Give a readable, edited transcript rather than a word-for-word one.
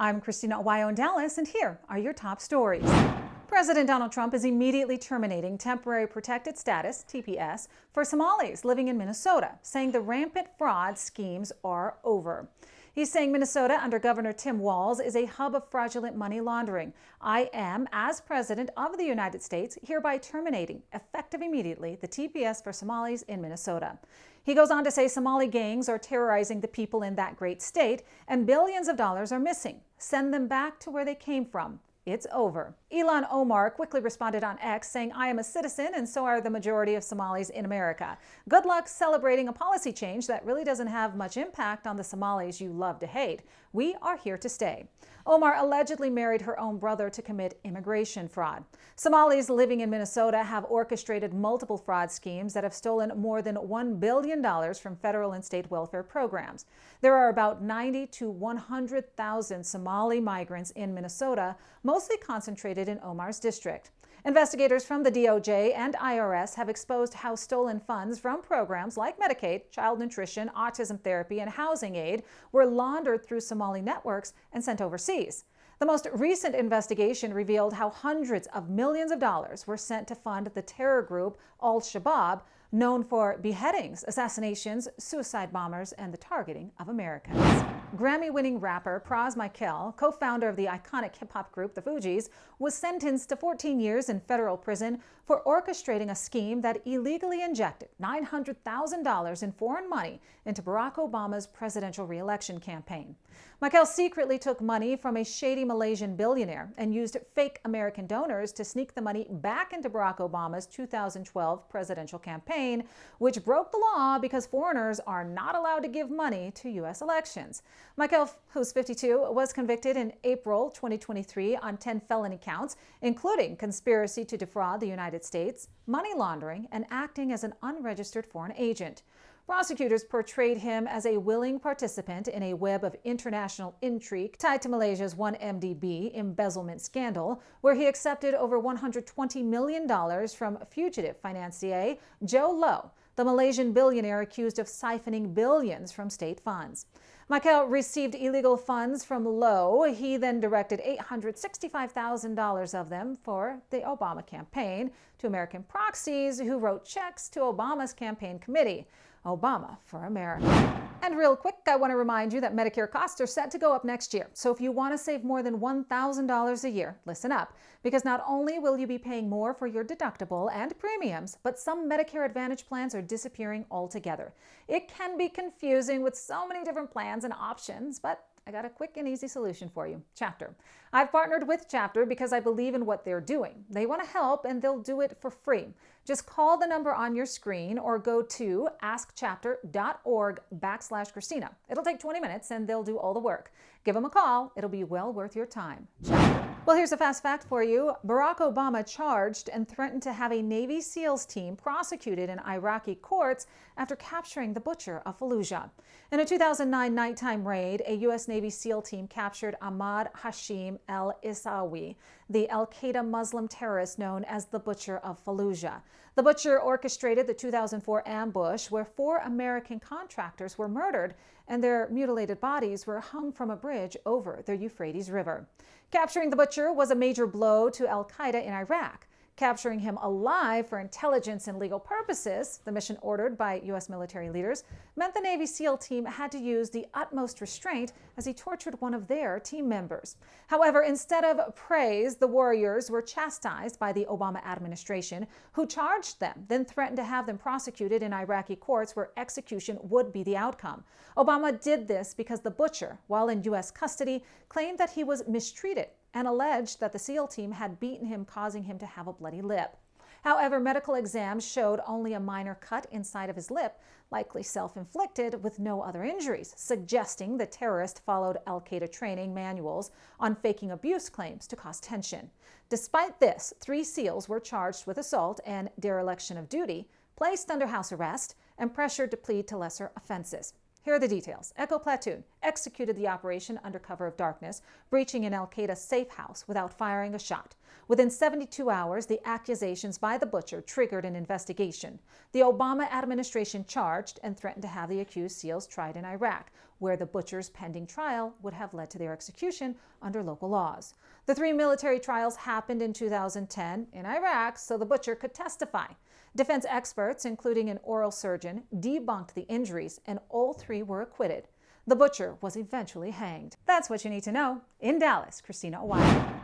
I'm Christina Aguayo in Dallas, and here are your top stories. President Donald Trump is immediately terminating temporary protected status, TPS, for Somalis living in Minnesota, saying the rampant fraud schemes are over. He's saying Minnesota, under Governor Tim Walz, is a hub of fraudulent money laundering. I am, as President of the United States, hereby terminating, effective immediately, the TPS for Somalis in Minnesota. He goes on to say Somali gangs are terrorizing the people in that great state, and billions of dollars are missing. Send them back to where they came from. It's over. Ilhan Omar quickly responded on X, saying, I am a citizen and so are the majority of Somalis in America. Good luck celebrating a policy change that really doesn't have much impact on the Somalis you love to hate. We are here to stay. Omar allegedly married her own brother to commit immigration fraud. Somalis living in Minnesota have orchestrated multiple fraud schemes that have stolen more than $1 billion from federal and state welfare programs. There are about 90 to 100,000 Somali migrants in Minnesota, mostly concentrated in Omar's district. Investigators from the DOJ and IRS have exposed how stolen funds from programs like Medicaid, child nutrition, autism therapy, and housing aid were laundered through Somali networks and sent overseas. The most recent investigation revealed how hundreds of millions of dollars were sent to fund the terror group Al-Shabaab, known for beheadings, assassinations, suicide bombers, and the targeting of Americans. Grammy-winning rapper Pras Michael, co-founder of the iconic hip-hop group The Fugees, was sentenced to 14 years in federal prison for orchestrating a scheme that illegally injected $900,000 in foreign money into Barack Obama's presidential re-election campaign. Michael secretly took money from a shady Malaysian billionaire and used fake American donors to sneak the money back into Barack Obama's 2012 presidential campaign, which broke the law because foreigners are not allowed to give money to U.S. elections. Michael, who's 52, was convicted in April 2023 on 10 felony counts, including conspiracy to defraud the United States, money laundering, and acting as an unregistered foreign agent. Prosecutors portrayed him as a willing participant in a web of international intrigue tied to Malaysia's 1MDB embezzlement scandal, where he accepted over $120 million from fugitive financier Joe Low, the Malaysian billionaire accused of siphoning billions from state funds. Michael received illegal funds from Low. He then directed $865,000 of them for the Obama campaign to American proxies who wrote checks to Obama's campaign committee. Obama for America. And real quick, I want to remind you that Medicare costs are set to go up next year. So if you want to save more than $1,000 a year, listen up, because not only will you be paying more for your deductible and premiums, but some Medicare Advantage plans are disappearing altogether. It can be confusing with so many different plans and options, but I got a quick and easy solution for you. Chapter. I've partnered with Chapter because I believe in what they're doing. They want to help and they'll do it for free. Just call the number on your screen or go to askchapter.org/Christina. It'll take 20 minutes and they'll do all the work. Give them a call. It'll be well worth your time. Chapter. Well, here's a fast fact for you. Barack Obama charged and threatened to have a Navy SEALs team prosecuted in Iraqi courts after capturing the butcher of Fallujah. In a 2009 nighttime raid, a U.S. Navy SEAL team captured Ahmad Hashim al-Isawi, the al-Qaeda Muslim terrorist known as the Butcher of Fallujah. The Butcher orchestrated the 2004 ambush where 4 American contractors were murdered and their mutilated bodies were hung from a bridge over the Euphrates River. Capturing the Butcher was a major blow to al-Qaeda in Iraq. Capturing him alive for intelligence and legal purposes, the mission ordered by U.S. military leaders, meant the Navy SEAL team had to use the utmost restraint as he tortured one of their team members. However, instead of praise, the warriors were chastised by the Obama administration, who charged them, then threatened to have them prosecuted in Iraqi courts where execution would be the outcome. Obama did this because the Butcher, while in U.S. custody, claimed that he was mistreated and alleged that the SEAL team had beaten him, causing him to have a bloody lip. However, medical exams showed only a minor cut inside of his lip, likely self-inflicted with no other injuries, suggesting the terrorist followed al-Qaeda training manuals on faking abuse claims to cause tension. Despite this, 3 SEALs were charged with assault and dereliction of duty, placed under house arrest, and pressured to plead to lesser offenses. Here are the details. Echo Platoon, executed the operation under cover of darkness, breaching an al-Qaeda safe house without firing a shot. Within 72 hours, the accusations by the butcher triggered an investigation. The Obama administration charged and threatened to have the accused SEALs tried in Iraq, where the butcher's pending trial would have led to their execution under local laws. The 3 military trials happened in 2010 in Iraq so the butcher could testify. Defense experts, including an oral surgeon, debunked the injuries, and all 3 were acquitted. The butcher was eventually hanged. That's what you need to know. In Dallas, Christina Aguayo.